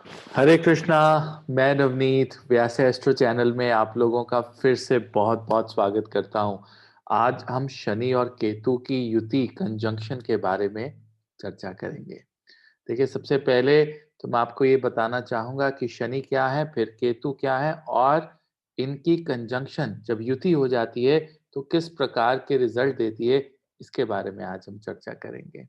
हरे कृष्णा। मैं नवनीत व्यास astro channel में आप लोगों का फिर से बहुत बहुत स्वागत करता हूं। आज हम शनि और केतु की युति कंजंक्शन के बारे में चर्चा करेंगे। देखिए, सबसे पहले तो मैं आपको ये बताना चाहूंगा कि शनि क्या है, फिर केतु क्या है और इनकी कंजंक्शन जब युति हो जाती है तो किस प्रकार के रिजल्ट देती है, इसके बारे में आज हम चर्चा करेंगे।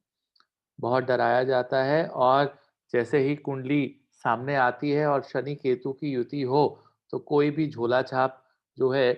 बहुत डराया जाता है और जैसे ही कुंडली सामने आती है और शनि केतु की युति हो तो कोई भी झोला छाप जो है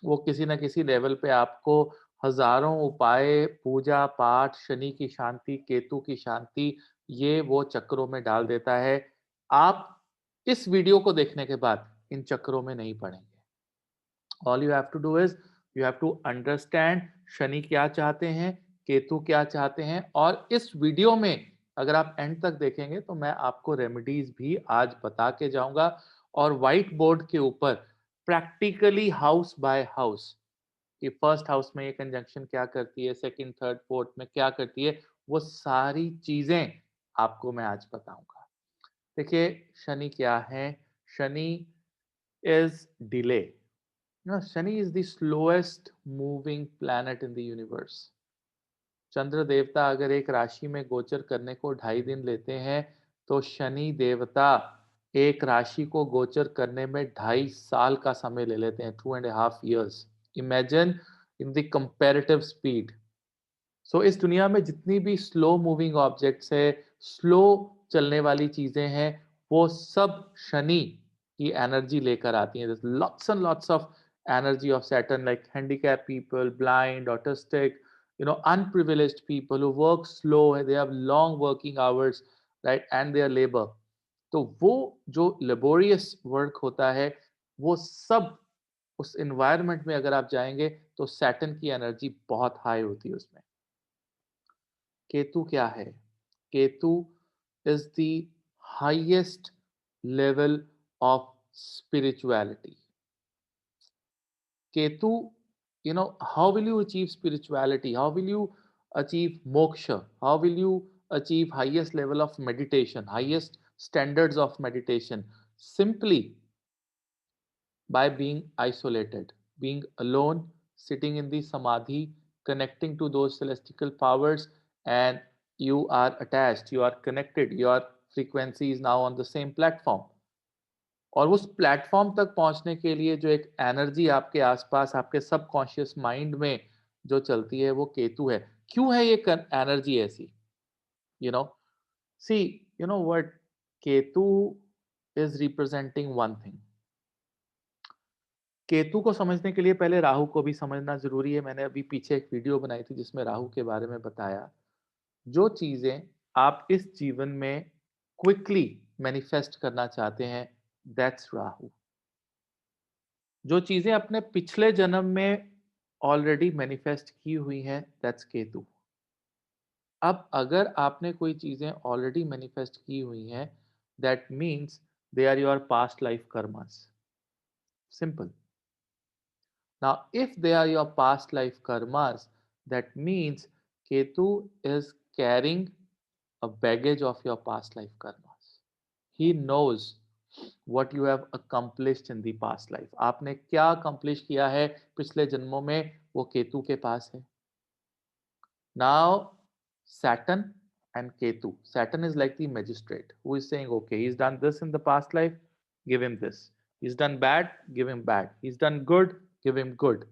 वो किसी न किसी लेवल पे आपको हजारों उपाय, पूजा पाठ, शनि की शांति, केतु की शांति, ये वो चक्रों में डाल देता है। आप इस वीडियो को देखने के बाद इन चक्रों में नहीं पड़ेंगे। All you have to do is you have to understand Shani क्या चाहते हैं, केतु क्या चाहते हैं, और इस वीडियो में अगर आप एंड तक देखेंगे तो मैं आपको रेमेडीज भी आज बता के जाऊंगा और व्हाइट बोर्ड के ऊपर प्रैक्टिकली हाउस बाय हाउस कि फर्स्ट हाउस में ये कंजंक्शन क्या करती है, सेकंड थर्ड फोर्थ में क्या करती है, वो सारी चीजें आपको मैं आज बताऊंगा। देखिए, शनि क्या है? Shani is delay. Shani is the slowest moving planet in the universe. चंद्र देवता अगर एक राशि में गोचर करने को 2.5 दिन लेते हैं तो शनि देवता एक राशि को गोचर करने में 2.5 साल का समय ले लेते हैं, 2.5 years. Imagine in the comparative speed. सो इस दुनिया में जितनी भी स्लो मूविंग ऑब्जेक्ट्स है, स्लो चलने वाली चीजें हैं, वो सब शनि की एनर्जी लेकर आती हैं। Lots and lots of energy of Saturn, like handicap people, blind, autistic, unprivileged people who work slow, they have long working hours, right, and their labor. तो वो जो लेबोरियस वर्क होता है, वो सब उस एनवायरनमेंट में अगर आप जाएंगे तो सैटर्न की एनर्जी बहुत हाई होती है उसमें। केतु क्या है? Ketu is the highest level of spirituality. Ketu, how will you achieve spirituality? How will you achieve moksha? How will you achieve highest level of meditation, highest standards of meditation? Simply by being isolated, being alone, sitting in the samadhi, connecting to those celestial powers, and you are attached, you are connected, your frequency is now on the same platform. और उस platform तक पहुंचने के लिए जो एक energy आपके आसपास, आपके सबकॉन्शियस माइंड में जो चलती है, वो केतु है। क्यों है ये एनर्जी ऐसी? You know see, you know what, Ketu is representing one thing. Ketu को समझने के लिए पहले राहु को भी समझना जरूरी है। मैंने अभी पीछे एक वीडियो बनाई थी जिसमें राहु के बारे में बताया। जो चीजें आप इस जीवन में क्विकली मैनिफेस्ट करना चाहते हैं, दैट्स राहु। जो चीजें अपने पिछले जन्म में ऑलरेडी मैनिफेस्ट की हुई हैं, दैट्स केतु। अब अगर आपने कोई चीजें ऑलरेडी मैनिफेस्ट की हुई हैं, that means they are your past life karmas. Simple. Now, if they are your past life karmas, that means Ketu is carrying a baggage of your past life karmas. He knows what you have accomplished in the past life. आपने क्या accomplish किया है पिछले जन्मों में, वो केतु के पास है। Now, Saturn and Ketu. Saturn is like the magistrate who is saying, okay, he's done this in the past life, give him this. He's done bad, give him bad. He's done good, give him good.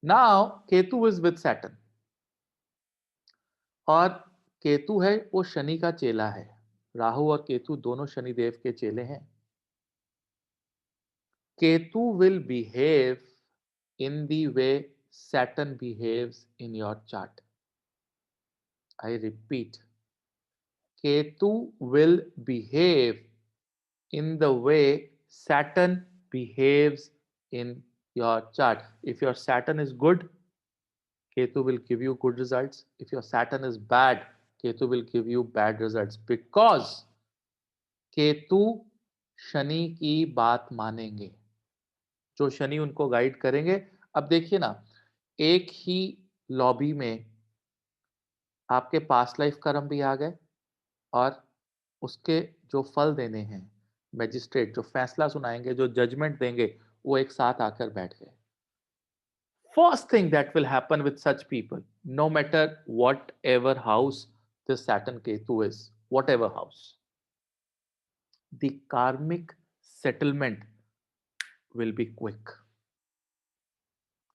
Now Ketu is with Saturn, और केतु है वो शनि का चेला है। राहु और केतु दोनों शनि देव के चेले हैं। Ketu will behave in the way Saturn behaves in your chart. I repeat, Ketu will behave in the way Saturn behaves in your chart. If your Saturn is good, Ketu will give you good results. If your Saturn is bad, Ketu will give you bad results, because Ketu Shani की बात मानेंगे, जो शनि उनको guide करेंगे। अब देखिए ना, एक ही लॉबी में आपके पास्ट लाइफ कर्म भी आ गए और उसके जो फल देने हैं, मैजिस्ट्रेट जो फैसला सुनाएंगे, जो जजमेंट देंगे, वो एक साथ आकर बैठ गए। First thing that will happen with such people, no matter whatever house this Saturn Ketu is, whatever house, the karmic settlement will be quick.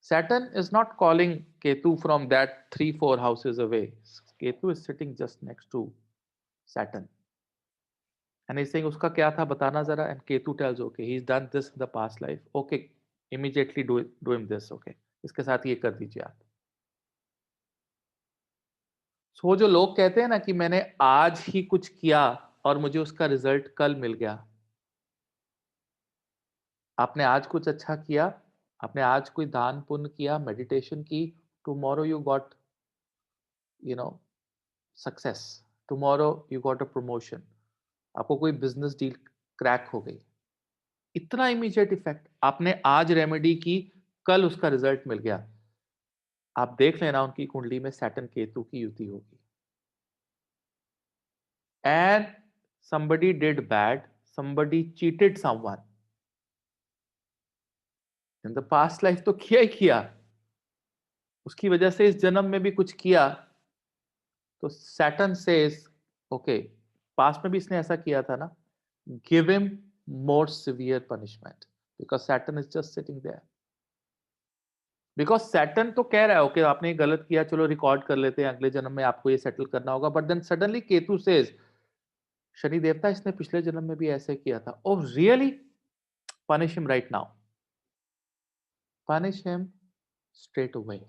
Saturn is not calling Ketu from that 3-4 houses away. Ketu is sitting just next to Saturn. And he's saying, Uska kya tha batana zara? And Ketu tells, okay, he's done this in the past life. Okay, immediately do him this, okay. इसके साथ ये कर दीजिए आप। सो जो लोग कहते हैं ना कि मैंने आज ही कुछ किया और मुझे उसका रिजल्ट कल मिल गया। आपने आज कुछ अच्छा किया, आपने आज कोई दान पुण्य किया, मेडिटेशन की, tomorrow you got you know success, tomorrow you got a promotion, आपको कोई बिजनेस डील क्रैक हो गई। इतना इमीडिएट इफेक्ट, आपने आज रेमेडी की, कल उसका रिजल्ट मिल गया। आप देख लेना उनकी कुंडली में सैटर्न केतु की युति होगी। And somebody did bad, somebody cheated someone in the past life, तो किया ही किया, उसकी वजह से इस जन्म में भी कुछ किया। तो सैटर्न सेज, ओके, पास्ट में भी इसने ऐसा किया था ना, give him more severe punishment, because Saturn is just sitting there. Because Saturn तो कह रहा है ओके आपने गलत किया, चलो रिकॉर्ड कर लेते हैं, अगले जन्म में आपको ये सेटल करना होगा। But then suddenly Ketu says, Shani देवता इसने पिछले जन्म में भी ऐसे किया था, oh really, punish him right now, punish him straight away.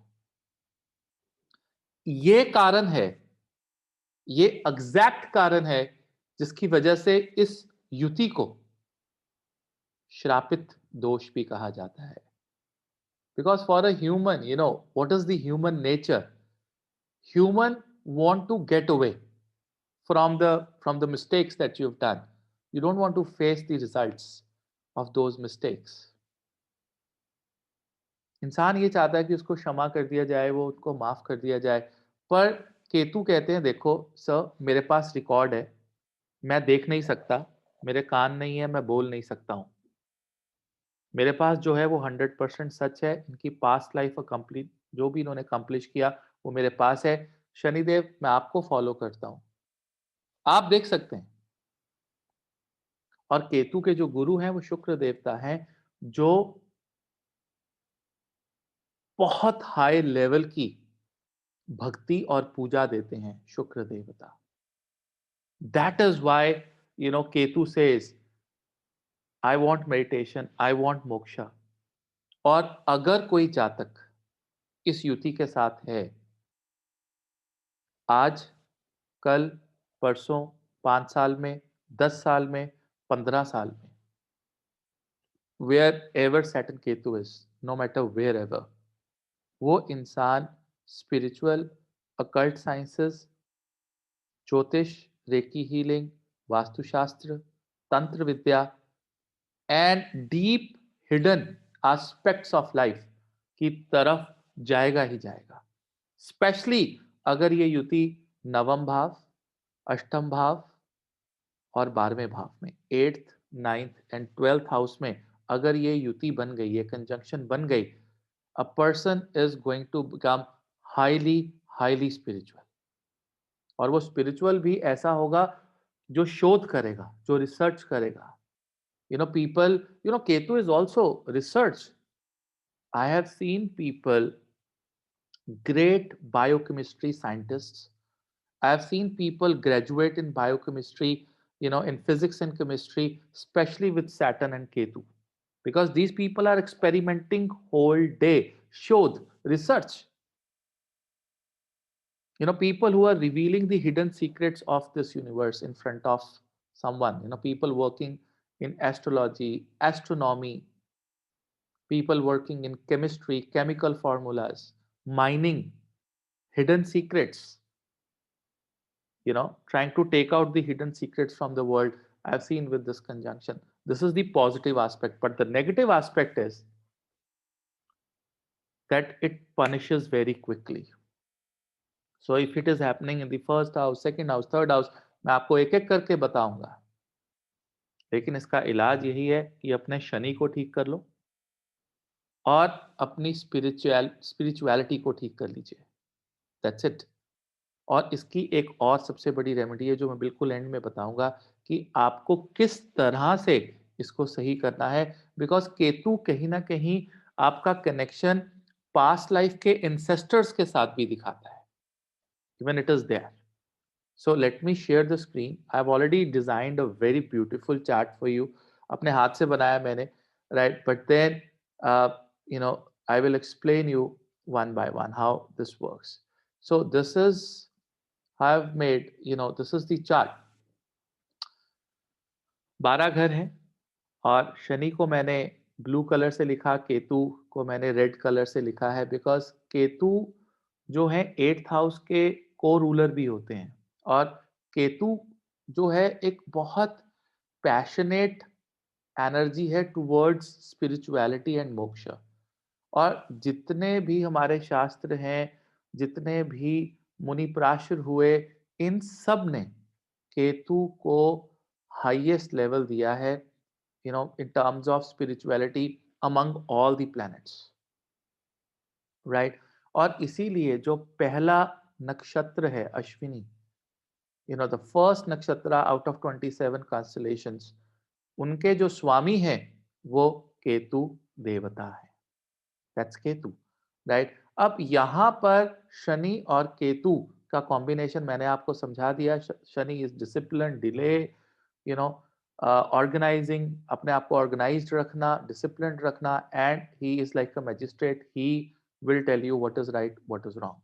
ये कारण है, ये एग्जैक्ट कारण है जिसकी वजह से इस युति को श्रापित दोष भी कहा जाता है। Because for a human, you know what is the human nature, human want to get away from the mistakes that you've done. You don't want to face the results of those mistakes. इंसान ये चाहता है कि उसको क्षमा कर दिया जाए, वो उसको माफ कर दिया जाए। पर केतु कहते हैं देखो सर, मेरे पास रिकॉर्ड है, मैं देख नहीं सकता, मेरे कान नहीं है, मैं बोल नहीं सकता हूँ। मेरे पास जो है वो 100% सच है, इनकी पास्ट लाइफ कंप्लीट जो भी इन्होंने कंप्लीट किया वो मेरे पास है। शनिदेव मैं आपको फॉलो करता हूँ, आप देख सकते हैं। और केतु के जो गुरु हैं वो शुक्र देवता हैं, जो बहुत हाई लेवल की भक्ति और पूजा देते हैं शुक्र देवता। That is why Ketu says I want meditation, I want moksha. और अगर कोई जातक इस युति के साथ है, आज, कल, परसों, 5 साल में, 10 साल में, 15 साल में, wherever Saturn Ketu is, no matter wherever, वो इंसान स्पिरिचुअल, अकल्ट साइंसेस, ज्योतिष, रेकी हीलिंग, वास्तुशास्त्र, तंत्र विद्या and deep hidden aspects of life की तरफ जाएगा ही जाएगा। स्पेशली अगर ये युति नवम भाव, अष्टम भाव और 12वें भाव में, 8th, 9th and 12th house में अगर ये युति बन गई, ये कंजंक्शन बन गई, a person is going to become highly spiritual। और वो स्पिरिचुअल भी ऐसा होगा जो शोध करेगा, जो रिसर्च करेगा। People, Ketu is also research. I have seen people, great biochemistry scientists. I have seen people graduate in biochemistry, in physics and chemistry, especially with Saturn and Ketu. Because these people are experimenting whole day. Shodh, research. People who are revealing the hidden secrets of this universe in front of someone. People working in astrology, astronomy, people working in chemistry, chemical formulas, mining hidden secrets, trying to take out the hidden secrets from the world. I've seen with this conjunction. This is the positive aspect, but the negative aspect is that it punishes very quickly. So if it is happening in the first house, second house, third house, मैं आपको एक-एक करके बताऊँगा, लेकिन इसका इलाज यही है कि अपने शनि को ठीक कर लो और अपनी स्पिरिचुअलिटी को ठीक कर लीजिए। That's it. और इसकी एक और सबसे बड़ी रेमेडी है जो मैं बिल्कुल एंड में बताऊँगा कि आपको किस तरह से इसको सही करना है, बिकॉज़ केतु कहीं न कहीं आपका कनेक्शन पास्ट लाइफ के एंसेस्टर्स के साथ भी दिखाता है। Even it is there. So let me share the screen. I've already designed a very beautiful chart for you. अपने हाथ से बनाया मैंने, right? But then, uh, you know, I will explain you one by one how this works. So this is how I've made, this is the chart. 12 घर हैं और शनि को मैंने ब्लू कलर से लिखा, केतु को मैंने रेड कलर से लिखा है बिकॉज़ केतु जो है 8th हाउस के को-रूलर भी होते हैं और केतु जो है एक बहुत पैशनेट एनर्जी है टुवर्ड्स स्पिरिचुअलिटी एंड मोक्ष। और जितने भी हमारे शास्त्र हैं, जितने भी मुनि-पराशर हुए, इन सब ने केतु को हाईएस्ट लेवल दिया है, in terms of spirituality among all the planets, right? और इसीलिए जो पहला नक्षत्र है अश्विनी, the first नक्षत्र out of 27 constellations, उनके जो स्वामी हैं वो केतु देवता है। That's Ketu, right? अब यहाँ पर शनि और केतु का कॉम्बिनेशन मैंने आपको समझा दिया। Shani is discipline, delay, you know organising, अपने आप को ऑर्गेनाइज्ड रखना, डिसिप्लिन रखना, and he is like a magistrate, he will tell you what is right, what is wrong.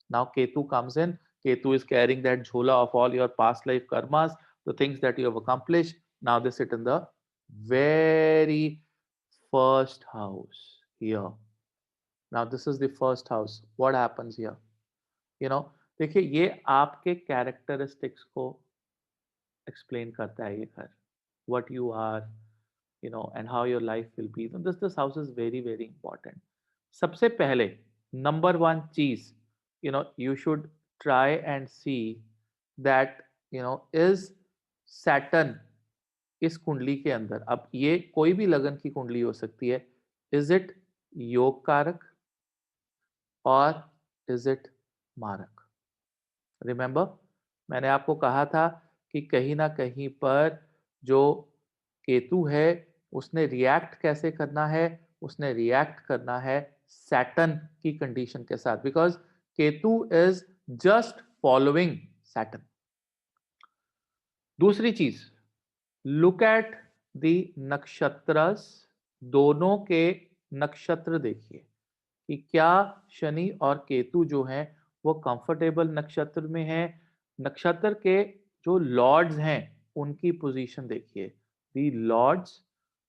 Now Ketu comes in. Ketu is carrying that jhola of all your past life karmas, the things that you have accomplished. Now they sit in the very first house here. Now this is the first house. What happens here? You know, देखिए ये आपके characteristics को explain करता है ये घर, what you are, and how your life will be. So this house is very very important. सबसे पहले नंबर वन चीज, you should try and see that, is Saturn इस कुंडली के अंदर, अब ये कोई भी लगन की कुंडली हो सकती है, इज इट योग कारक और इज इट मारक? रिमेंबर, मैंने आपको कहा था कि कहीं ना कहीं पर जो केतु है उसने रिएक्ट कैसे करना है, उसने रिएक्ट करना है सैटर्न की कंडीशन के साथ, because Ketu is just following Saturn. दूसरी चीज, लुक एट द नक्षत्रस, दोनों के नक्षत्र देखिए कि क्या शनि और केतु जो हैं वो कंफर्टेबल नक्षत्र में हैं। नक्षत्र के जो लॉर्ड्स हैं उनकी पोजीशन देखिए, the lords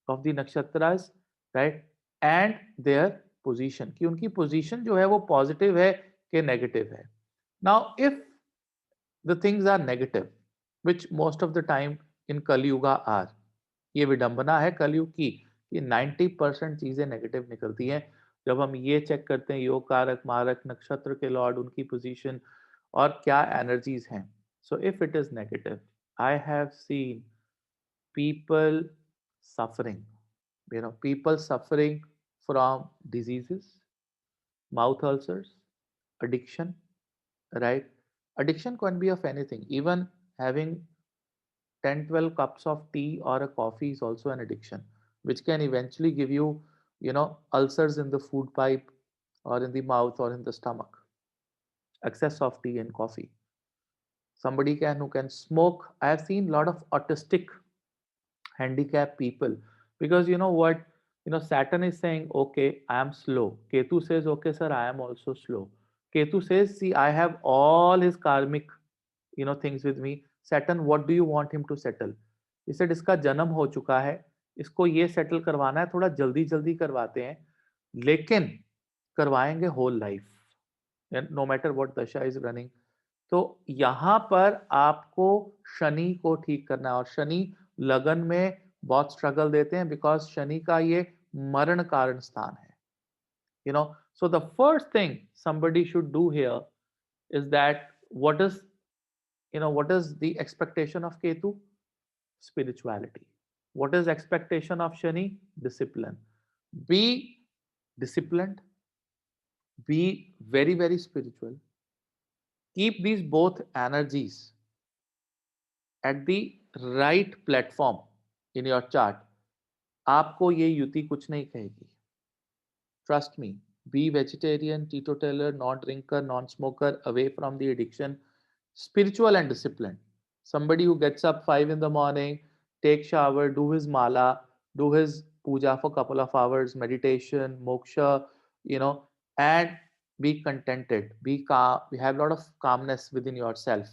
of the nakshatras, right, and their position, कि उनकी पोजीशन जो है वो पॉजिटिव है कि नेगेटिव है। Now if the things are negative, which most of the time in Kali Yuga are, ये विडंबना है कलयुग की कि 90% चीजें नेगेटिव निकलती हैं जब हम ये चेक करते हैं योग कारक, मारक, नक्षत्र के लॉर्ड, उनकी पोजीशन और क्या एनर्जीज हैं। So if it is negative, I have seen people suffering, people suffering from diseases, mouth ulcers, addiction, right? Addiction can be of anything. Even having 10, 12 cups of tea or a coffee is also an addiction, which can eventually give you, ulcers in the food pipe or in the mouth or in the stomach. Excess of tea and coffee. Somebody who can smoke. I have seen a lot of autistic handicapped people, because you know what, Saturn is saying, okay, I am slow. Ketu says, okay sir, I am also slow. Ketu says, see, I have all his karmic, things with me. Saturn, what do you want him to settle? He said, इसका जन्म हो चुका है, इसको ये settle करवाना है, थोड़ा जल्दी जल्दी करवाते हैं, लेकिन करवाएंगे whole life, no matter what dasha is running. तो यहां पर आपको शनि को ठीक करना है, और शनि लगन में बहुत स्ट्रगल देते हैं बिकॉज शनि का ये मरण कारण स्थान है। So the first thing somebody should do here is that, what is what is the expectation of Ketu? Spirituality. What is expectation of Shani? Discipline. Be disciplined, be very, very spiritual. Keep these both energies at the right platform in your chart. आपको ये युति कुछ नहीं कहेगी. Trust me. Be vegetarian, teetotaler, non-drinker, non-smoker, away from the addiction, spiritual and disciplined. Somebody who gets up 5 in the morning, take shower, do his mala, do his puja for a couple of hours, meditation, moksha, and be contented, be calm, you have a lot of calmness within yourself.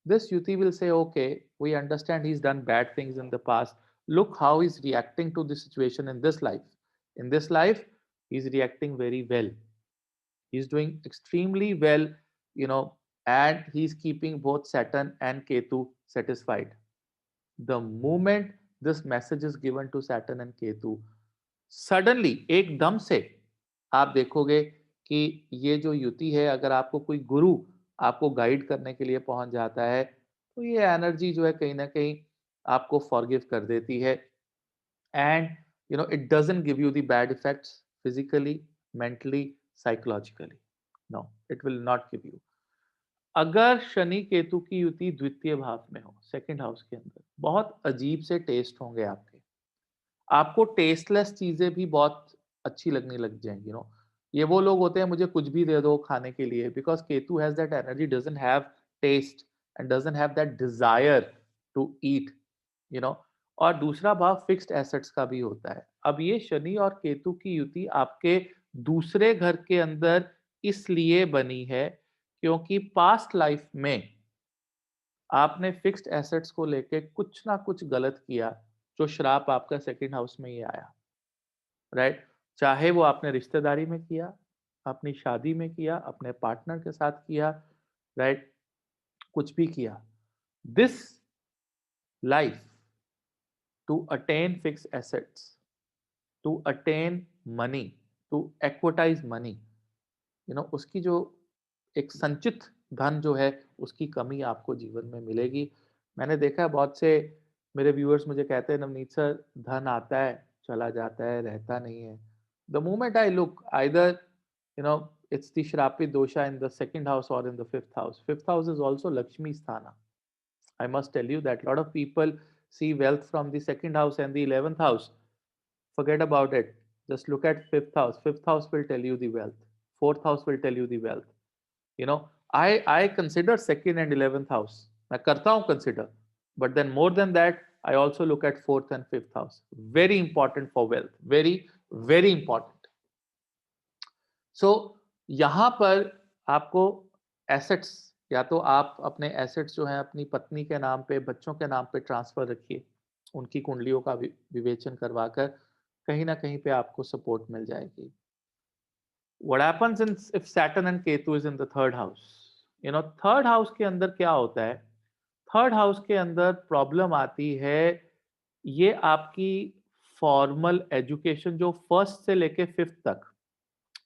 This Yuti will say, okay, we understand he's done bad things in the past. Look how he's reacting to the situation in this life. In this life, he's reacting very well. He's doing extremely well, you know, and he's keeping both Saturn and Ketu satisfied. The moment this message is given to Saturn and Ketu, suddenly एकदम से आप देखोगे कि ये जो युति है, अगर आपको कोई गुरु आपको गाइड करने के लिए पहुंच जाता है, तो ये एनर्जी जो है कहीं ना कहीं आपको फॉरगिव कर देती है. And it doesn't give you the bad effects physically, mentally, psychologically. No, it will not give you. अगर शनि केतु की युति द्वितीय भाव में हो, सेकंड हाउस के अंदर, बहुत अजीब से टेस्ट होंगे आपके. आपको टेस्टलेस चीजें भी बहुत अच्छी लगने लग जाएंगी. ये वो लोग होते हैं, मुझे कुछ भी दे दो खाने के लिए, because Ketu has that energy, doesn't have taste and doesn't have that desire to eat. You know और दूसरा भाव फिक्स्ड एसेट्स का भी होता है. अब ये शनि और केतु की युति आपके दूसरे घर के अंदर इसलिए बनी है क्योंकि पास्ट लाइफ में आपने फिक्स्ड एसेट्स को लेके कुछ ना कुछ गलत किया, जो श्राप आपका सेकंड हाउस में ही आया. राइट? चाहे वो आपने रिश्तेदारी में किया, अपनी शादी में किया, अपने पार्टनर के साथ किया, राइट? कुछ भी किया. This life, to attain fix assets, to attain money, to equitize money, उसकी जो एक संचित धन जो है, उसकी कमी आपको जीवन में मिलेगी. मैंने देखा है बहुत से मेरे व्यूअर्स मुझे कहते हैं, नवनीत सर, धन आता है, चला जाता है, रहता नहीं है. The moment I look, either it's the Shrapi dosha in the second house or in the fifth house. Fifth house is also Lakshmi Sthana. I must tell you that a lot of people see wealth from the second house and the 11th house. Forget about it. Just look at fifth house. Fifth house will tell you the wealth. Fourth house will tell you the wealth. I consider second and 11th house. मैं करता हूँ consider. But then more than that, I also look at fourth and fifth house. Very important for wealth. Very, very important. So यहाँ पर आपको assets, या तो आप अपने एसेट्स जो हैं अपनी पत्नी के नाम पे, बच्चों के नाम पे ट्रांसफर रखिए, उनकी कुंडलियों का विवेचन करवाकर कहीं ना कहीं पे आपको सपोर्ट मिल जाएगी. What happens if Saturn and Ketu is in the third house? Third house के अंदर क्या होता है? थर्ड हाउस के अंदर प्रॉब्लम आती है, ये आपकी फॉर्मल एजुकेशन जो फर्स्ट से लेके फिफ्थ तक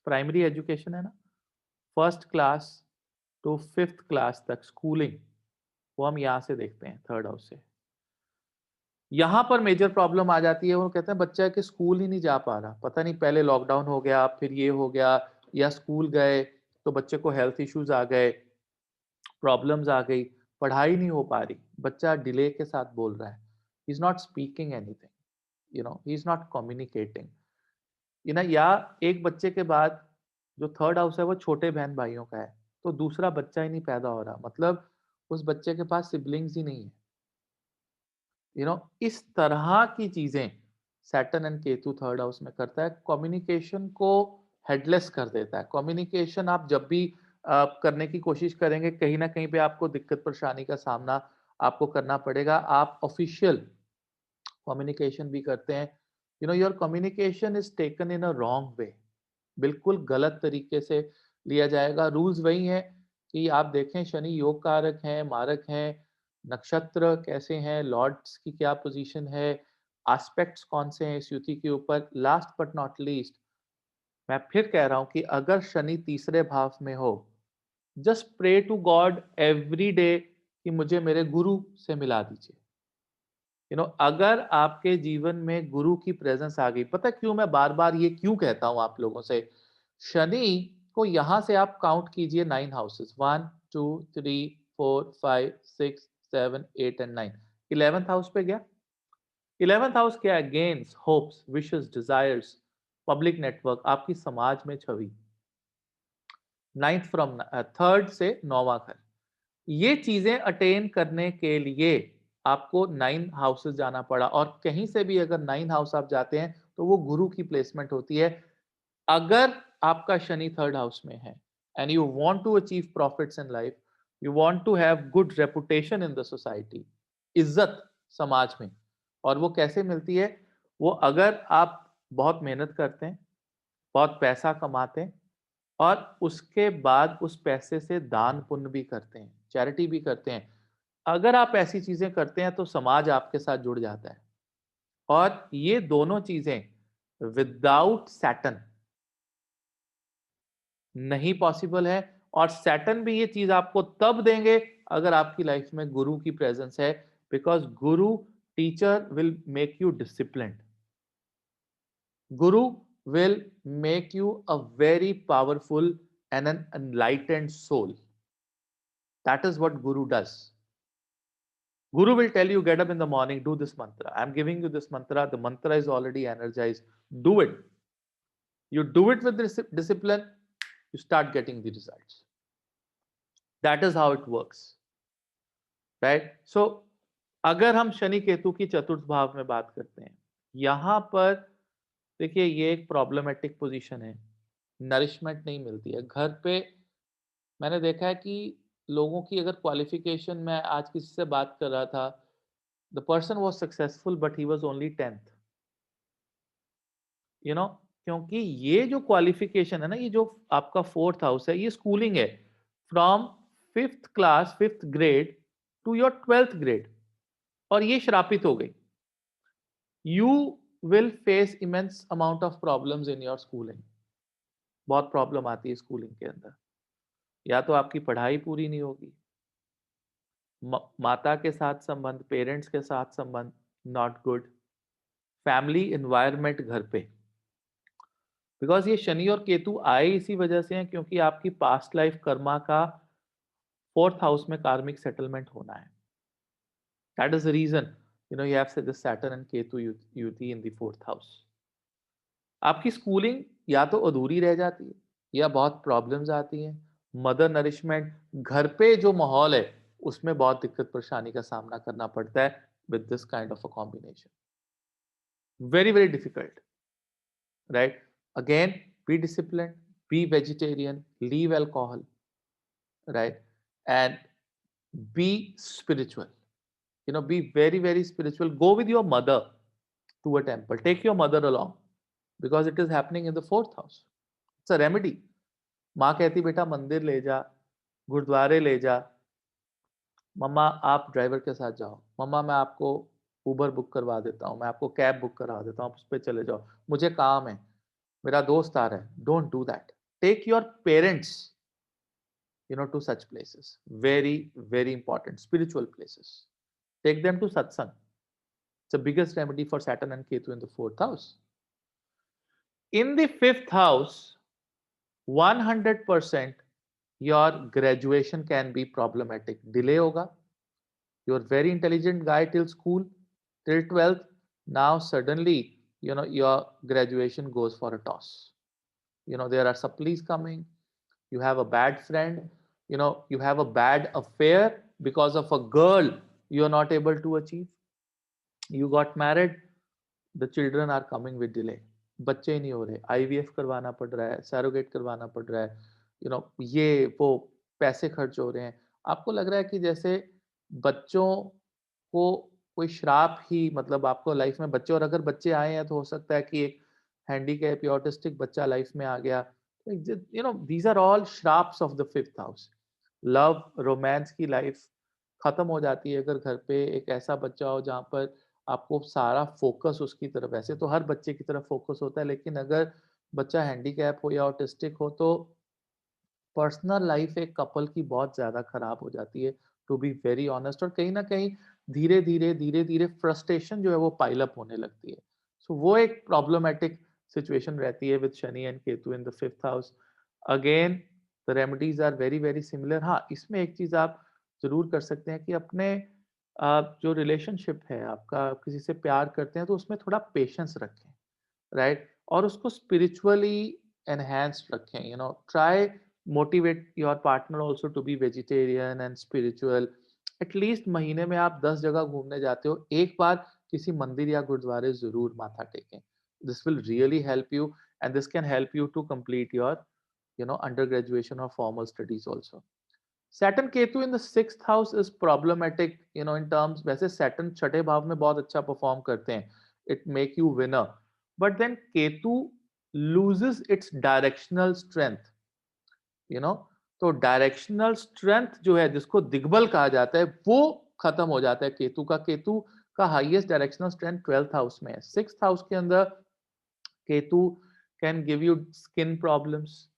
प्राइमरी एजुकेशन है ना, first class to fifth class तक स्कूलिंग, वो हम यहाँ से देखते हैं थर्ड हाउस से. यहाँ पर मेजर प्रॉब्लम आ जाती है. वो कहते हैं बच्चा कि स्कूल ही नहीं जा पा रहा, पता नहीं पहले लॉकडाउन हो गया, फिर ये हो गया, या स्कूल गए तो बच्चे को हेल्थ इश्यूज आ गए, प्रॉब्लम्स आ गई, पढ़ाई नहीं हो पा रही, बच्चा डिले के साथ बोल रहा है, he is not speaking anything, he is not communicating. या एक बच्चे के बाद जो थर्ड हाउस है वो छोटे बहन भाइयों का है, तो दूसरा बच्चा ही नहीं पैदा हो रहा, मतलब उस बच्चे के पास सिबलिंग्स ही नहीं है. इस तरह की चीजें Saturn and Ketu third house में करता है. कम्युनिकेशन को हेडलेस कर देता है. कम्युनिकेशन आप जब भी करने की कोशिश करेंगे, कहीं ना कहीं पे आपको दिक्कत परेशानी का सामना आपको करना पड़ेगा. आप ऑफिशियल कम्युनिकेशन भी करते हैं, your communication is taken in a wrong way, बिल्कुल गलत तरीके से लिया जाएगा. रूल्स वही हैं कि आप देखें शनि योग कारक हैं, मारक हैं, नक्षत्र कैसे हैं, लॉर्ड्स की क्या पोजीशन है, एस्पेक्ट्स कौन से हैं इस युति के ऊपर. लास्ट बट नॉट लीस्ट, मैं फिर कह रहा हूं कि अगर शनि तीसरे भाव में हो, just pray to God every day कि मुझे मेरे गुरु से मिला दीजिए। अगर आपके जीवन में गुरु की प्रेजेंस आ गई, पता है क्यों मैं बार-बार ये क्यों कहता हूँ आप लोगों से? शनि को यहाँ से आप काउंट कीजिए 9 हाउसेस 1, 2, 3, 4, 5, 6, 7, 8 एंड 9। 11th हाउस पे गया। 11th हाउस क्या है? Gains, hopes, wishes, desires, public network, आपकी समाज में छवि। 9th फ्रॉम 3rd से 9वां घर। ये चीजें अटेन करने के लिए आपको 9 हाउसेस जाना पड़ा, और कहीं से भी अगर 9 हाउस आप जाते हैं तो वो गुरु की प्लेसमेंट होती है। अगर आपका शनि 3rd हाउस में है and you want to achieve profits in life, you want to have good reputation in the society, इज्जत समाज में, और वो कैसे मिलती है? वो अगर आप बहुत मेहनत करते हैं, बहुत पैसा कमाते हैं, और उसके बाद उस पैसे से दान पुण्य भी करते हैं, चैरिटी भी करते हैं। अगर आप ऐसी चीजें करते हैं तो समाज आपके साथ जुड़ जाता है, और ये दोनों चीजें विदाउट सैटर्न नहीं पॉसिबल है। और सैटर्न भी ये चीज आपको तब देंगे अगर आपकी लाइफ में गुरु की प्रेजेंस है, because Guru teacher will make you disciplined. Guru will make you a very powerful and an enlightened soul. That is what Guru does. Guru will tell you, get up in the morning, do this mantra. I'm giving you this mantra. The mantra is already energized. Do it. You do it with discipline, you start getting the results. That is how it works. Right? So, अगर हम शनि केतु की चतुर्थ भाव में बात करते हैं, यहां पर देखिए ये एक प्रॉब्लमेटिक पोजीशन है। नरिशमेंट नहीं मिलती है घर पे। मैंने देखा है कि लोगों की अगर क्वालिफिकेशन, मैं आज किसी से बात कर रहा था, the person was successful but he was only 10th। You know क्योंकि ये जो क्वालिफिकेशन है ना, ये जो आपका 4th हाउस है, ये स्कूलिंग है, from 5th class 5th grade two your 12th grade, और ये श्रापित हो गई। You will face immense amount of problems in your schooling. बहुत प्रॉब्लम आती है स्कूलिंग के अंदर। या तो आपकी पढ़ाई पूरी नहीं होगी, माता के साथ संबंध, पेरेंट्स के साथ संबंध नॉट गुड, फैमिली एनवायरनमेंट घर पे। बिकॉज ये शनि और केतु आए इसी वजह से हैं क्योंकि आपकी पास्ट लाइफ कर्मा का 4th हाउस में कार्मिक सेटलमेंट होना है। That is the reason you have said the Saturn and Ketu युति इन द 4th हाउस। आपकी स्कूलिंग या तो अधूरी रह जाती है या बहुत प्रॉब्लम्स आती हैं। मदर नरिशमेंट, घर पे जो माहौल है उसमें बहुत दिक्कत परेशानी का सामना करना पड़ता है with this kind of a combination. Very very difficult, right? Again, be discipline, B vegetarian, leave alcohol, right? And B spiritual, be very very spiritual. Go with your mother to a temple, take your mother along, because it is happening in the 4th house. It's a remedy. माँ कहती बेटा मंदिर ले जा, गुरुद्वारे ले जा, मम्मा आप ड्राइवर के साथ जाओ, मम्मा मैं आपको उबर बुक करवा देता हूँ, मैं आपको कैब बुक करवा देता हूँ, आप उस पर चले जाओ, मुझे काम है, मेरा दोस्त आ रहा है। Don't do that. Take your parents to such places, very very important spiritual places. Take them to satsang. It's the biggest remedy for Saturn and Ketu in the 4th house. In the 5th house, 100% your graduation can be problematic. Delay hoga. You're very intelligent guy till school, till 12th. Now suddenly, your graduation goes for a toss. There are supplies coming. You have a bad friend. You have a bad affair because of a girl you're not able to achieve. You got married, the children are coming with delay. बच्चे ही नहीं हो रहे, IVF करवाना पड़ रहा है, surrogate करवाना पड़ रहा है, ये वो पैसे खर्च हो रहे हैं। आपको लग रहा है कि जैसे बच्चों को कोई श्राप ही, मतलब आपको लाइफ में बच्चे, और अगर बच्चे आए हैं तो हो सकता है कि एक हैंडीकैप या ऑटिस्टिक बच्चा लाइफ में आ गया। दीज आर ऑल श्राप्स of the 5th house. Love romance की लाइफ खत्म हो जाती है अगर घर पे एक ऐसा बच्चा हो जहाँ पर आपको सारा फोकस उसकी तरफ, वैसे तो हर बच्चे की तरफ फोकस होता है, लेकिन अगर बच्चा हैंडीकैप हो या ऑटिस्टिक हो तो पर्सनल लाइफ एक कपल की बहुत ज्यादा खराब हो जाती है। To be very honest. और कहीं ना कहीं धीरे धीरे फ्रस्ट्रेशन जो है वो पाइल अप होने लगती है। सो वो एक प्रॉब्लमेटिक सिचुएशन रहती है with Shani and Ketu in the fifth house. Again the remedies are very very similar. हाँ, इसमें एक चीज आप जरूर कर सकते हैं कि अपने जो रिलेशनशिप है आपका, आप किसी से प्यार करते हैं तो उसमें थोड़ा पेशेंस रखें, राइट? और उसको स्पिरिचुअली एनहांस्ड रखें। Try motivate your partner also to be vegetarian and spiritual. At least महीने में आप 10 जगह घूमने जाते हो, एक बार किसी मंदिर या गुरुद्वारे जरूर माथा टेकें। This will really help you, and this can help you to complete your under graduation और formal studies also. Saturn Ketu in the sixth house is problematic, in terms. वैसे सैटर्न छठे भाव में बहुत अच्छा परफॉर्म करते हैं, it make you winner, but then Ketu loses its directional strength, you know तो डायरेक्शनल स्ट्रेंथ जो है, जिसको दिग्बल कहा जाता है, वो खत्म हो जाता है केतु का। केतु का highest directional strength twelfth house में है। सिक्स्थ हाउस के अंदर Ketu can give you skin problems,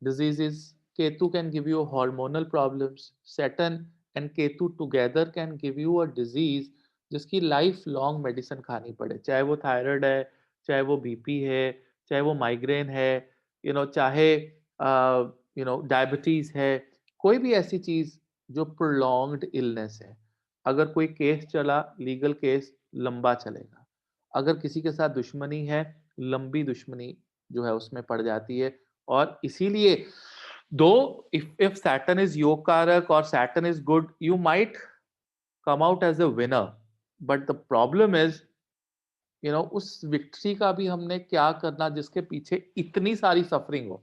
diseases. Ketu can give you hormonal problems. Saturn and Ketu together can give you a disease जिसकी लाइफ लॉन्ग मेडिसिन खानी पड़े, चाहे वो thyroid है, चाहे वो बीपी है, चाहे वो माइग्रेन है, चाहे डायबिटीज है। कोई भी ऐसी चीज जो प्रोलॉन्ग्ड इलनेस है, अगर कोई केस चला, लीगल केस लंबा चलेगा। अगर किसी के साथ दुश्मनी है, लंबी दुश्मनी जो है उसमें पड़ जाती है। और इसीलिए दो, if Saturn is Yokarak or Saturn is good, you might come out as a winner, but the problem is उस विक्ट्री का भी हमने क्या करना जिसके पीछे इतनी सारी सफरिंग हो।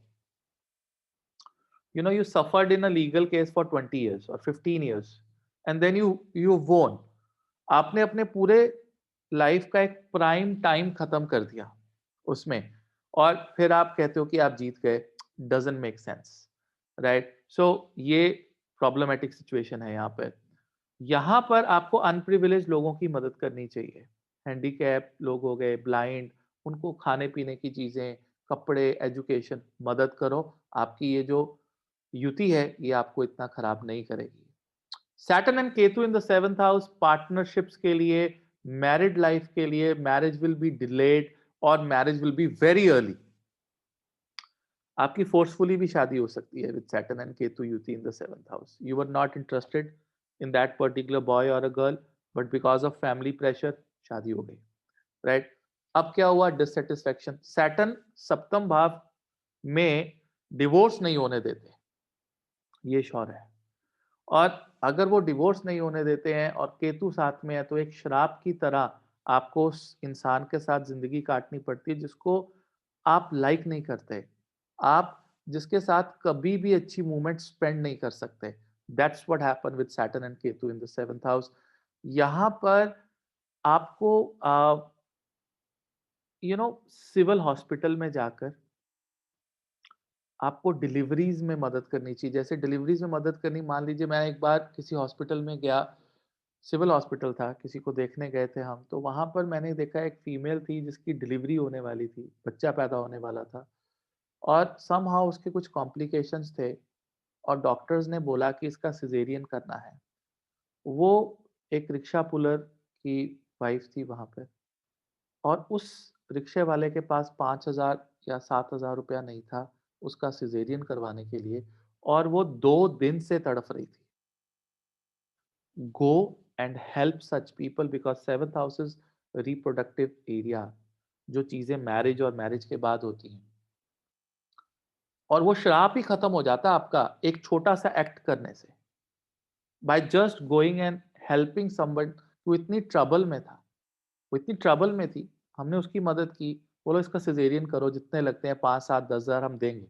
You suffered in a legal case for 20 years or 15 years, and then you won. आपने अपने पूरे लाइफ का एक प्राइम टाइम खत्म कर दिया उसमें, और फिर आप कहते हो कि आप जीत गए। Doesn't make sense, right? So ये प्रॉब्लमेटिक सिचुएशन है यहाँ पर। यहाँ पर आपको अनप्रिविलेज लोगों की मदद करनी चाहिए। हैंडीकैप लोग हो गए, ब्लाइंड, उनको खाने पीने की चीजें, कपड़े, एजुकेशन, मदद करो। आपकी ये जो युति है ये आपको इतना खराब नहीं करेगी। Saturn and Ketu in the seventh house partnerships के लिए, मैरिड लाइफ के लिए, मैरिज विल बी डिलेड और marriage will be very early. आपकी फोर्सफुली भी शादी हो सकती है विद सैटर्न एंड केतु युति in the seventh house. You were not interested in that particular boy और a girl, but because of family pressure शादी हो गई, राइट? अब क्या हुआ? डिससेटिस्फैक्शन। सैटर्न सप्तम भाव में डिवोर्स नहीं होने देते, ये श्योर है। और अगर वो डिवोर्स नहीं होने देते हैं और केतु साथ में है, तो एक श्राप की तरह आपको उस इंसान के साथ जिंदगी काटनी पड़ती है जिसको आप लाइक नहीं करते, आप जिसके साथ कभी भी अच्छी मूवमेंट स्पेंड नहीं कर सकते। That's what happen with Saturn and Ketu in the seventh house. यहाँ पर आपको सिविल हॉस्पिटल में जाकर आपको डिलीवरीज में मदद करनी चाहिए। जैसे डिलीवरीज में मदद करनी, मान लीजिए मैं एक बार किसी हॉस्पिटल में गया, सिविल हॉस्पिटल था, किसी को देखने गए थे हम, तो वहां पर मैंने देखा एक फीमेल थी जिसकी डिलीवरी होने वाली थी, बच्चा पैदा होने वाला था, और समहाउ उसके कुछ कॉम्प्लिकेशंस थे, और डॉक्टर्स ने बोला कि इसका सिजेरियन करना है। वो एक रिक्शा पुलर की वाइफ थी वहां पे, और उस रिक्शे वाले के पास 5,000 या 7,000 रुपया नहीं था उसका सिजेरियन करवाने के लिए, और वो 2 दिन से तड़प रही थी। Go and help such people, because seventh house is reproductive area, जो चीजें मैरिज और मैरिज के बाद होती हैं। और वो श्राप ही खत्म हो जाता है आपका एक छोटा सा एक्ट करने से, by just going and helping someone. वो इतनी ट्रबल में था, वो इतनी ट्रबल में थी, हमने उसकी मदद की। बोलो इसका सिजेरियन करो, जितने लगते हैं 5, 7, 10 हजार हम देंगे।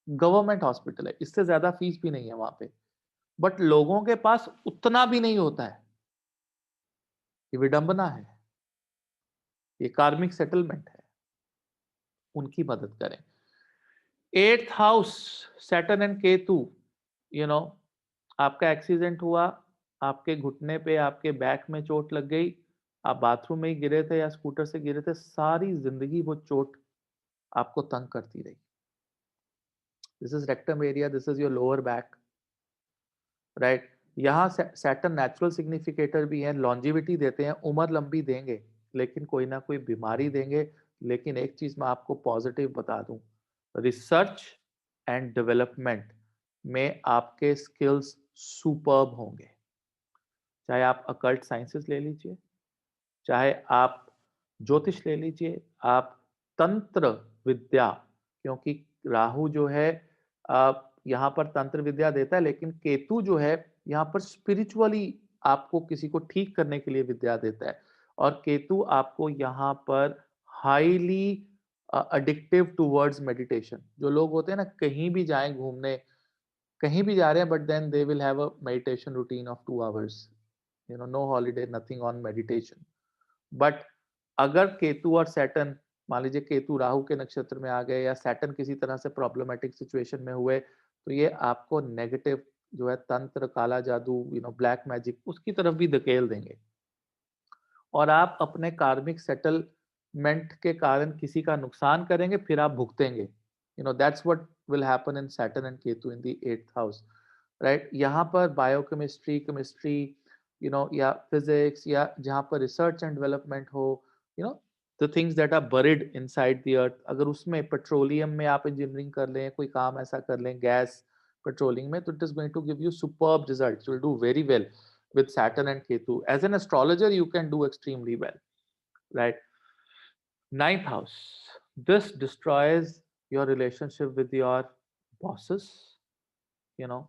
गवर्नमेंट हॉस्पिटल है, इससे ज्यादा फीस भी नहीं है वहां पे, बट लोगों के पास उतना भी नहीं होता है। ये विडंबना है, ये कार्मिक सेटलमेंट है। उनकी मदद करें। Eighth house, Saturn and Ketu, you know आपका एक्सीडेंट हुआ, आपके घुटने पे, आपके बैक में चोट लग गई, आप बाथरूम में ही गिरे थे या स्कूटर से गिरे थे, सारी जिंदगी वो चोट आपको तंग करती रही। This is rectum area, this is your lower back, right? यहाँ सैटर्न नेचुरल सिग्निफिकेटर भी है, लॉन्जेविटी देते हैं, उम्र लंबी देंगे, लेकिन कोई ना कोई बीमारी देंगे। लेकिन एक चीज मैं आपको पॉजिटिव बता दूं, रिसर्च एंड डेवलपमेंट में आपके स्किल्स सुपर्ब होंगे। चाहे आप अकल्ट साइंसेस ले लीजिए, चाहे आप ज्योतिष ले लीजिए, आप तंत्र विद्या, क्योंकि राहु जो है यहाँ पर तंत्र विद्या देता है, लेकिन केतु जो है यहाँ पर स्पिरिचुअली आपको किसी को ठीक करने के लिए विद्या देता है। और केतु आपको यहाँ पर हाईली अडिक्टिव टूवर्ड्स मेडिटेशन, जो लोग होते हैं ना, कहीं भी जाएं घूमने, कहीं भी जा रहे हैं, but then they will have a meditation routine of 2 hours, no holiday, nothing on meditation. But अगर केतु और सैटर्न, मान लीजिए केतु राहु के नक्षत्र में आ गए या सैटर्न किसी तरह से प्रॉब्लमेटिक सिचुएशन में हुए, तो ये आपको नेगेटिव जो है तंत्र, काला जादू, ब्लैक मैजिक, उसकी तरफ भी धकेल देंगे। और आप अपने कार्मिक सेटलमेंट के कारण किसी का नुकसान करेंगे, फिर आप भुगतेंगे। That's what will happen in Saturn and Ketu in the 8th house, right. यहाँ पर बायोकेमिस्ट्री, केमिस्ट्री, या फिजिक्स, या जहाँ पर रिसर्च एंड डेवलपमेंट हो, you know the things that are buried inside the earth, अगर उसमें पेट्रोलियम में आप इंजीनियरिंग कर लें, कोई काम ऐसा कर लें, गैस पेट्रोलिंग में, तो it is going to give you superb results, will do very well with Saturn and Ketu. As an astrologer, you can do extremely well, right? Ninth house. This destroys your relationship with your bosses. You know,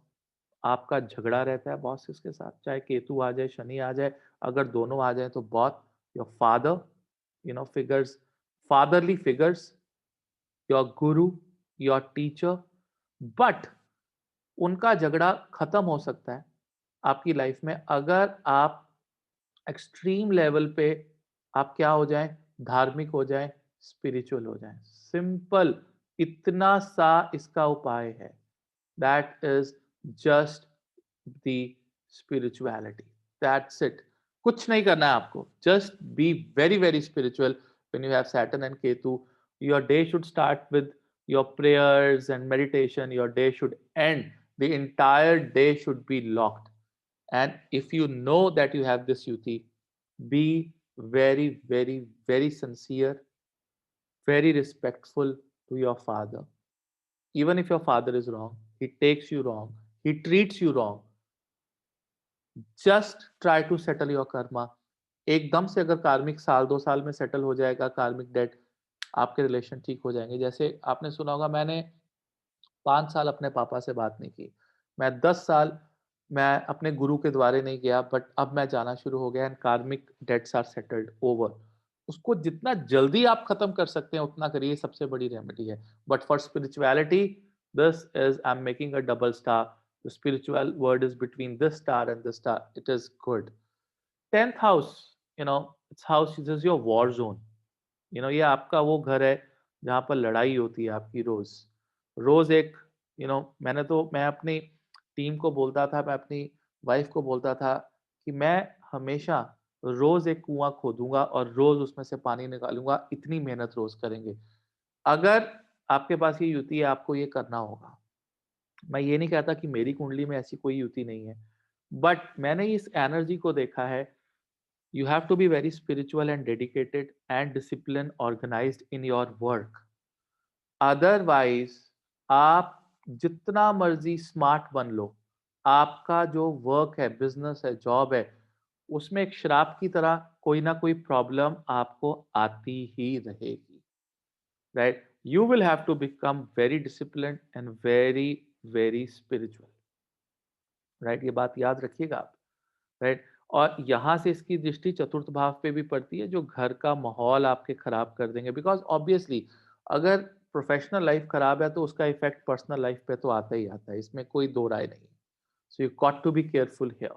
आपका झगड़ा रहता है bosses के साथ, चाहे केतु आ जाए, शनि आ जाए, अगर दोनों आ जाए तो बहुत, your father, figures, fatherly figures, your Guru, your teacher, but उनका झगड़ा खत्म हो सकता है आपकी लाइफ में अगर आप एक्सट्रीम लेवल पे आप क्या हो जाएं, धार्मिक हो जाएं, स्पिरिचुअल हो जाएं। सिंपल, इतना सा इसका उपाय है, that is just the spirituality, that's it. कुछ नहीं करना है आपको, just be very very spiritual when you have Saturn and Ketu. Your day should start with your prayers and meditation, your day should and, the entire day should be locked. And if you know that you have this yuti, be very very very sincere, very respectful to your father. Even if your father is wrong, he takes you wrong, he treats you wrong, just try to settle your karma. एकदम से अगर कार्मिक साल 2 साल में settle हो जाएगा, कार्मिक डेट, आपके रिलेशन ठीक हो जाएंगे। जैसे आपने सुना होगा, मैंने 5 साल अपने पापा से बात नहीं की, मैं 10 साल मैं अपने गुरु के द्वारे नहीं गया, बट अब मैं जाना शुरू हो गया, एंड कार्मिक डेट्स आर सेटल्ड ओवर। उसको जितना जल्दी आप खत्म कर सकते हैं उतना करिए, सबसे बड़ी रेमेडी है। But for spirituality, this is, I am making a double star, the spiritual word is between this star and this star, it is good. 10th house, you know it's house is your war zone. ये आपका वो घर है जहाँ पर लड़ाई होती है आपकी रोज रोज। एक, मैं अपनी टीम को बोलता था, मैं अपनी वाइफ को बोलता था कि मैं हमेशा रोज एक कुआं खोदूंगा और रोज उसमें से पानी निकालूंगा, इतनी मेहनत रोज करेंगे। अगर आपके पास ये युति है, आपको ये करना होगा। मैं ये नहीं कहता कि मेरी कुंडली में ऐसी कोई युति नहीं है, बट मैंने इस एनर्जी को देखा है। You have to be very spiritual and dedicated and disciplined, organized in your work. Otherwise, आप जितना मर्जी स्मार्ट बन लो, आपका जो वर्क है, बिजनेस है, जॉब है, उसमें एक शराब की तरह कोई ना कोई प्रॉब्लम आपको आती ही रहेगी, right. You will have to become very discipline and very very spiritual, right. ये बात याद रखिएगा आप, राइट। और यहाँ से इसकी दृष्टि चतुर्थ भाव पे भी पड़ती है, जो घर का माहौल आपके खराब कर देंगे। बिकॉज ऑब्वियसली अगर प्रोफेशनल लाइफ खराब है तो उसका इफेक्ट पर्सनल लाइफ पे तो आता ही आता है, इसमें कोई दो राय नहीं। So you got to be careful here.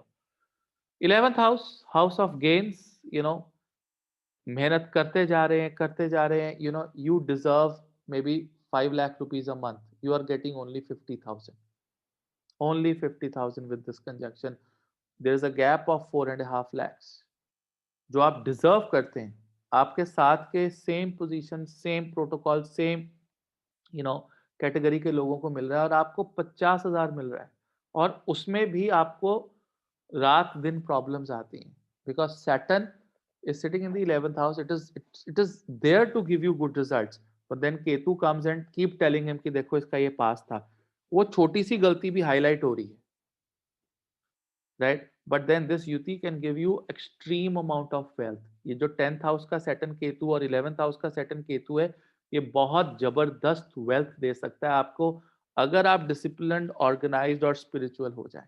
11th house, house of gains, मेहनत करते जा रहे हैं, you deserve may be 5 lakh rupees a month, you are getting only 50,000, only 50,000 with this conjunction. there is a gap of 4.5 lakhs जो आप deserve करते हैं। आपके साथ के same position, same protocol, same you know category के लोगों को मिल रहा है और आपको 50,000 मिल रहा है, और उसमें भी आपको रात दिन प्रॉब्लम्स आती हैं, because Saturn is sitting in the 11th house. It is there to give you good results, but then Ketu comes and keep telling him कि देखो इसका ये पास था, वो छोटी सी गलती भी हाईलाइट हो रही है, राइट? बट देन दिस युति can give you extreme amount of wealth. ये जो 10th हाउस का सैटर्न केतु और 11th हाउस का सैटर्न केतु है, ये बहुत जबरदस्त वेल्थ दे सकता है आपको, अगर आप डिसिप्लिन्ड, ऑर्गेनाइज्ड और स्पिरिचुअल हो जाए।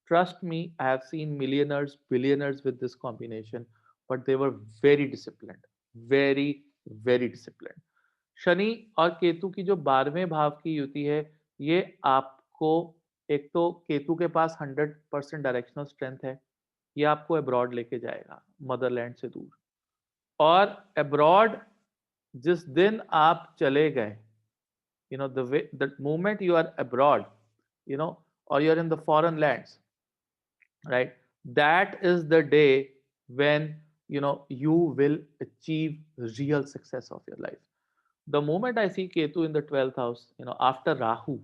Trust me, I have seen millionaires, billionaires with this combination, but they were very disciplined, very, very disciplined. Shani और केतु की जो 12वें भाव की युति है, ये आपको, एक तो केतु के पास 100% डायरेक्शनल स्ट्रेंथ है, ये आपको अब्रॉड लेके जाएगा, मदरलैंड से दूर। और अब्रॉड जिस दिन आप चले गए, the moment you are abroad, or you're in the foreign lands, right, that is the day when you will achieve real success of your life. The moment I see Ketu in the 12th house, after Rahu,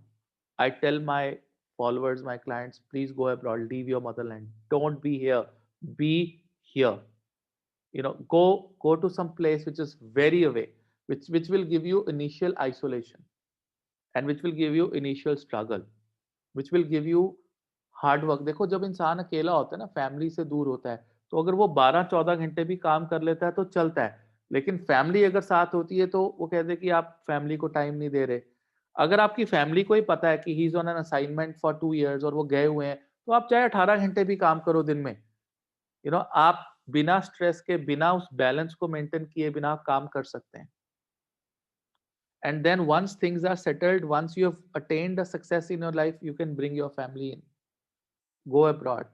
I tell my followers, my clients, please go abroad, leave your motherland, don't be here, be here. Go to some place which is very away, which will give you initial isolation, and which will give you initial struggle, which will give you hard work. देखो, जब इंसान अकेला होता है ना, family से दूर होता है, तो अगर वो 12-14 घंटे भी काम कर लेता है तो चलता है, लेकिन फैमिली अगर साथ होती है तो वो कहते हैं कि आप फैमिली को टाइम नहीं दे रहे। अगर आपकी फैमिली को ही पता है कि he is on an assignment for 2 years और वो गए हुए हैं, तो आप चाहे 18 घंटे भी काम करो दिन में, आप बिना स्ट्रेस के, बिना उस बैलेंस को मेंटेन किए बिना काम कर सकते हैं। And then once things are settled, once you have attained a success in your life, you can bring your family in, go abroad.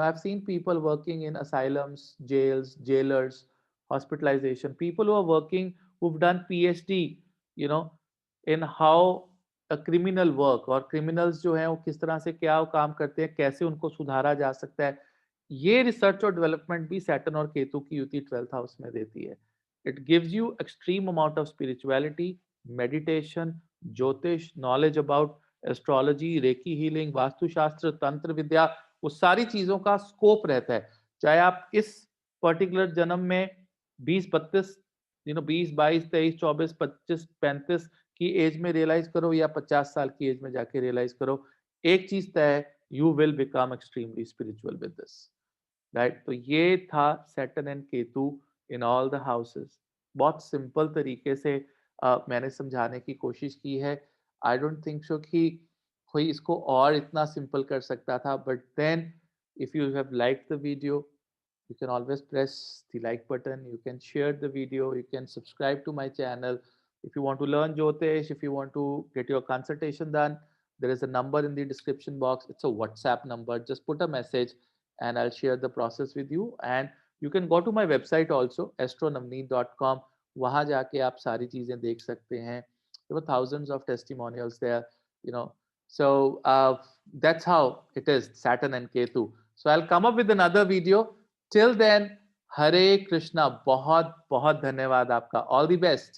I've seen people working in asylums, jails, jailers, hospitalization, people who are working, who've done PhD, you know, in how a criminal work, और criminals जो हैं वो किस तरह से क्या वो काम करते हैं, कैसे उनको सुधारा जा सकता है। ये रिसर्च और डेवलपमेंट भी सैटर्न और केतु की युति 12th हाउस में देती है। It gives you extreme amount of spirituality, meditation, ज्योतिष, knowledge about astrology, reiki healing, वास्तुशास्त्र, तंत्र विद्या, वो सारी चीजों का स्कोप रहता है। चाहे आप इस पर्टिकुलर जन्म में 20-32, 20-22-23-24-25-35 की एज में रियलाइज करो, या 50 साल की एज में जाके रियलाइज करो, एक चीज तय है, you will become extremely spiritual with this, right? तो ये था Saturn and Ketu in all the houses. बहुत सिंपल तरीके से मैंने समझाने की कोशिश की है। आई डोंट थिंक सो कि कोई इसको और इतना सिंपल कर सकता था, but then if you have liked the video, you can always press the like button, you can share the video, you can subscribe to my channel. If you want to learn Jyotish, if you want to get your consultation done, there is a number in the description box. It's a WhatsApp number, just put a message and I'll share the process with you. And you can go to my website also, astronavneet.com. वहाँ जाके आप सारी चीजें देख सकते हैं। There were thousands of testimonials there, you know. So that's how it is, Saturn and Ketu. So I'll come up with another video. Till then, Hare Krishna. बहुत बहुत धन्यवाद आपका. All the best.